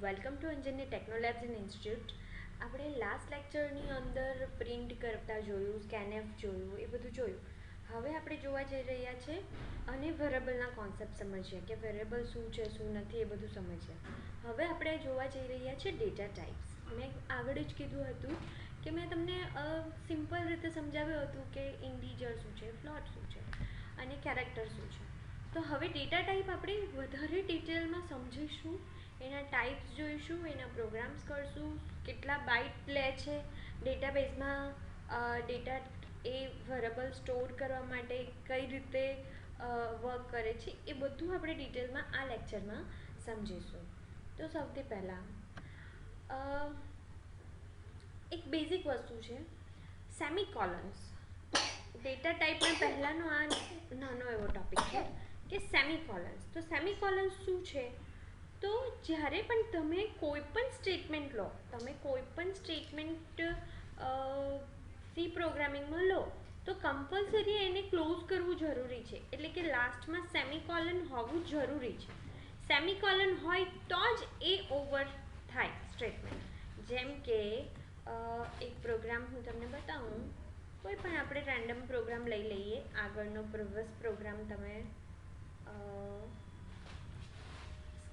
Welcome to Anjani Technolabs and institute. આપણે last લેક્ચરની અંદર પ્રિન્ટ કરતા જોયું, સ્કેનએફ જોયું, એ બધું જોયું. હવે આપણે જોવા જઈ રહ્યા છે અને વેરેબલના કોન્સેપ્ટ સમજીએ કે વેરેબલ શું છે, શું નથી, એ બધું સમજીએ. હવે આપણે જોવા જઈ રહ્યા છે ડેટા ટાઈપ્સ. મેં આગળ જ કીધું હતું કે મેં તમને સિમ્પલ રીતે સમજાવ્યું હતું કે ઇન્ટીજર શું છે, ફ્લોટ શું છે અને કેરેક્ટર શું છે. તો હવે ડેટા ટાઈપ આપણે વધારે ડિટેલમાં સમજીશું, એના ટાઈપ્સ જોઈશું, એના પ્રોગ્રામ્સ કરશું, કેટલા બાઇટ લે છે ડેટાબેઝમાં, ડેટા એ વેરેબલ સ્ટોર કરવા માટે કઈ રીતે વર્ક કરે છે, એ બધું આપણે ડિટેલમાં આ લેક્ચરમાં સમજીશું. તો સૌથી પહેલાં એક બેઝિક વસ્તુ છે સેમિકોલન્સ. ડેટા ટાઈપના પહેલાંનો આ નાનો એવો ટોપિક છે કે સેમિકોલન્સ. તો સેમિકોલન્સ શું છે? તો જ્યારે પણ તમે કોઈ પણ સ્ટેટમેન્ટ લો, તમે કોઈ પણ સ્ટેટમેન્ટ સી પ્રોગ્રામિંગમાં લો તો કમ્પલસરી એને ક્લોઝ કરવું જરૂરી છે, એટલે કે લાસ્ટમાં સેમિકોલન હોવું જરૂરી છે. સેમિકોલન હોય તો જ એ ઓવર થાય સ્ટેટમેન્ટ. જેમ કે એક પ્રોગ્રામ હું તમને બતાવું, કોઈ પણ આપણે રેન્ડમ પ્રોગ્રામ લઈ લઈએ. આગળનો પ્રીવિયસ પ્રોગ્રામ તમે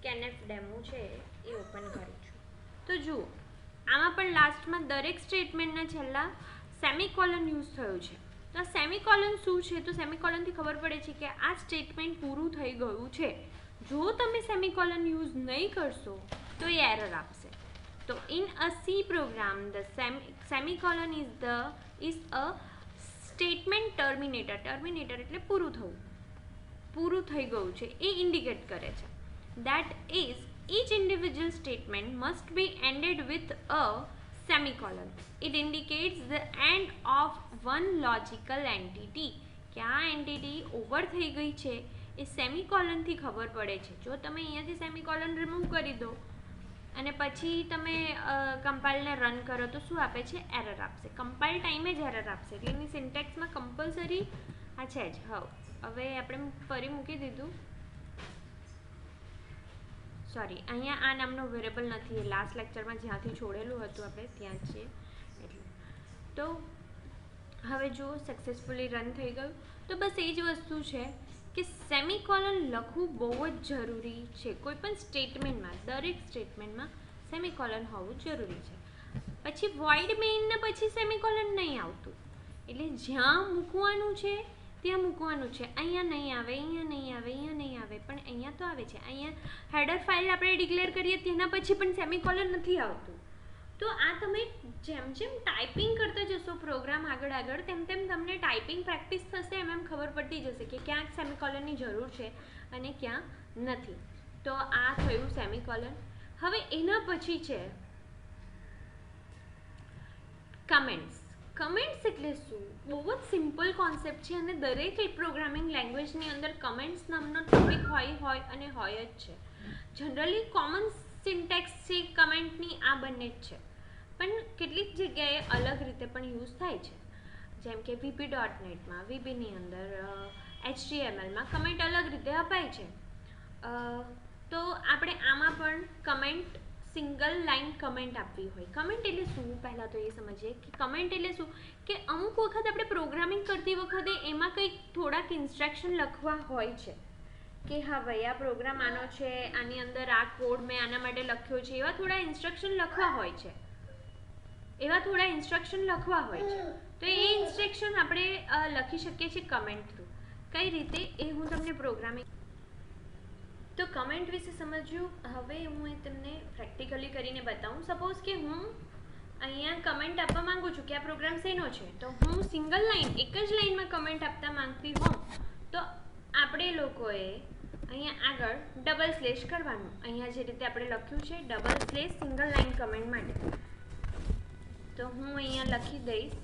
સ્કેનએફ ડેમો છે એ ઓપન કરું છું. તો જુઓ, આમાં પણ લાસ્ટમાં દરેક સ્ટેટમેન્ટના છેલ્લા સેમિકોલન યુઝ થયું છે. તો આ સેમિકોલન શું છે? તો સેમિકોલનથી ખબર પડે છે કે આ સ્ટેટમેન્ટ પૂરું થઈ ગયું છે. જો તમે સેમિકોલન યુઝ નહીં કરશો તો એ એરર આપશે. તો in a C program the semicolon is a statement terminator. Terminator એટલે પૂરું થવું, પૂરું થઈ ગયું છે એ ઇન્ડિકેટ કરે છે. That is, each individual statement must be ended with a semicolon. It indicates the end of one logical entity. કે આ એન્ટિટી ઓવર થઈ ગઈ છે એ સેમિકોલનથી ખબર પડે છે. જો તમે અહીંયાથી સેમિકોલન રિમૂવ કરી દો અને પછી તમે કમ્પાઇલને રન કરો તો શું આપે છે? એરર આપશે. કમ્પાઇલ ટાઈમે જ એરર આપશે. એટલે એની સિન્ટેક્સમાં કમ્પલસરી આ છે જ. હવે આપણે ફરી મૂકી દીધું. સોરી, અહીંયા આ નામનો વેરેબલ નથી. એ લાસ્ટ લેક્ચરમાં જ્યાંથી છોડેલું હતું આપણે ત્યાં જ છે. એટલે તો હવે જો સક્સેસફુલી રન થઈ ગયું. તો બસ એ જ વસ્તુ છે કે સેમિકોલન લખવું બહુ જ જરૂરી છે. કોઈ પણ સ્ટેટમેન્ટમાં, દરેક સ્ટેટમેન્ટમાં સેમિકોલન હોવું જરૂરી છે. પછી વોઇડ મેઇનના પછી સેમિકોલન નહીં આવતું. એટલે જ્યાં મૂકવાનું છે ત્યાં મૂકવાનું છે. અહીંયા નહીં આવે, અહીંયા નહીં આવે, અહીંયા નહીં આવે, પણ અહીંયા તો આવે છે. અહીંયા હેડર ફાઇલ આપણે ડિક્લેર કરીએ તેના પછી પણ સેમિકોલન નથી આવતું. તો આ તમે જેમ જેમ ટાઈપિંગ કરતા જશો પ્રોગ્રામ આગળ તેમ તેમ તમને ટાઈપિંગ પ્રેક્ટિસ થશે, એમ ખબર પડતી જશે કે ક્યાંક સેમિકોલનની જરૂર છે અને ક્યાં નથી. તો આ થયું સેમિકોલન. હવે એના પછી છે કમેન્ટ્સ. કમેન્ટ્સ એટલે શું? બહુ જ સિમ્પલ કોન્સેપ્ટ છે અને દરેક પ્રોગ્રામિંગ લેંગ્વેજની અંદર કમેન્ટ્સ નામનો ટોપિક હોય અને હોય જ છે. જનરલી કોમન સિન્ટેક્સ છે કમેન્ટની આ બંને જ છે, પણ કેટલીક જગ્યાએ અલગ રીતે પણ યુઝ થાય છે. જેમ કે VB.NETમાં, VBની અંદર, HTMLમાં કમેન્ટ અલગ રીતે અપાય છે. તો આપણે આમાં પણ કમેન્ટ, સિંગલ લાઇન કમેન્ટ આપવી હોય. કમેન્ટ એટલે શું? પહેલાં તો એ સમજીએ કે કમેન્ટ એટલે શું, કે અમુક વખત આપણે પ્રોગ્રામિંગ કરતી વખતે એમાં કંઈક થોડાક ઇન્સ્ટ્રક્શન લખવા હોય છે કે હા ભાઈ આ પ્રોગ્રામ આનો છે, આની અંદર આ કોડ મેં આના માટે લખ્યો છે, એવા થોડા ઇન્સ્ટ્રક્શન લખવા હોય છે. તો એ ઇન્સ્ટ્રક્શન આપણે લખી શકીએ છીએ કમેન્ટ થ્રુ. કઈ રીતે એ હું તમને પ્રોગ્રામિંગ તો કમેન્ટ વિશે સમજ્યું. હવે હું એ તમને પ્રેક્ટિકલી કરીને બતાવું. સપોઝ કે હું અહીંયા કમેન્ટ આપવા માંગુ છું કે આ પ્રોગ્રામ શેનો છે, તો હું સિંગલ લાઇન, એક જ લાઇનમાં કમેન્ટ આપતા માંગતી હોઉં તો આપણે લોકોએ અહીંયા આગળ ડબલ સ્લેશ કરવાનું. અહીંયા જે રીતે આપણે લખ્યું છે double slash single line comment માટે, તો હું અહીંયા લખી દઈશ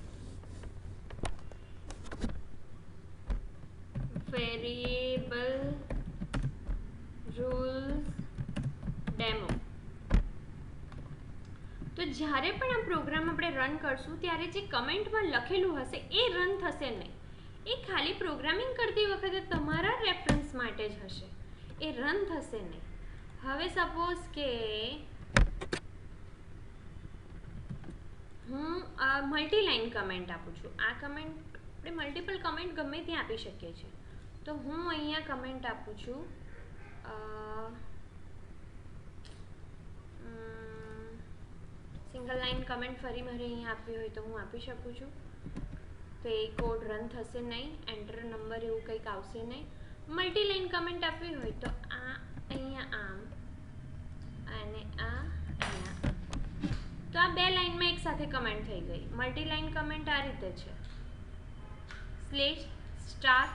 વેરિયેબલ રૂલ્સ ડેમો. તો જ્યારે પણ આ પ્રોગ્રામ આપણે રન કરશું ત્યારે જે કમેન્ટમાં લખેલું હશે એ રન થશે નહીં. એ ખાલી પ્રોગ્રામિંગ કરતી વખતે તમારા રેફરન્સ માટે જ હશે, એ રન થશે નહીં. હવે સપોઝ કે મલ્ટી લાઇન કમેન્ટ આપું છું. આ કમેન્ટ આપણે મલ્ટિપલ કમેન્ટ ગમે ત્યાં આપી શકીએ છીએ. તો હું અહીંયા કમેન્ટ આપું છું સિંગલ લાઇન કમેન્ટ ફરી મારે અહીંયા આપવી હોય તો હું આપી શકું છું. તો એ કોડ રન થશે નહીં, એન્ટર નંબર એવું કંઈક આવશે નહીં. મલ્ટી લાઇન કમેન્ટ આપવી હોય તો આ અહીંયા આમ અને આ અહીંયા. તો આ બે લાઇનમાં એક સાથે કમેન્ટ થઈ ગઈ. મલ્ટી લાઇન કમેન્ટ આ રીતે છે, સ્લેશ સ્ટાર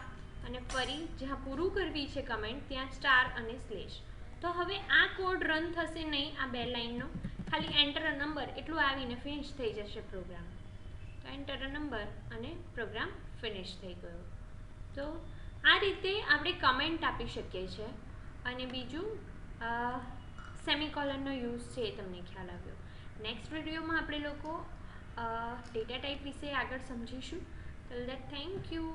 અને ફરી જ્યાં પૂરું કરવી છે કમેન્ટ ત્યાં સ્ટાર અને સ્લેશ. તો હવે આ કોડ રન થશે નહીં, આ બે લાઇનનો, ખાલી એન્ટર અ નંબર એટલું આવીને ફિનિશ થઈ જશે પ્રોગ્રામ. તો એન્ટર અ નંબર અને પ્રોગ્રામ ફિનિશ થઈ ગયો. તો આ રીતે આપણે કમેન્ટ આપી શકીએ છીએ. અને બીજું સેમિકોલનનો યુઝ છે એ તમને ખ્યાલ આવ્યો. નેક્સ્ટ વિડીયોમાં આપણે લોકો ડેટા ટાઈપ વિશે આગળ સમજીશું. Till that thank you.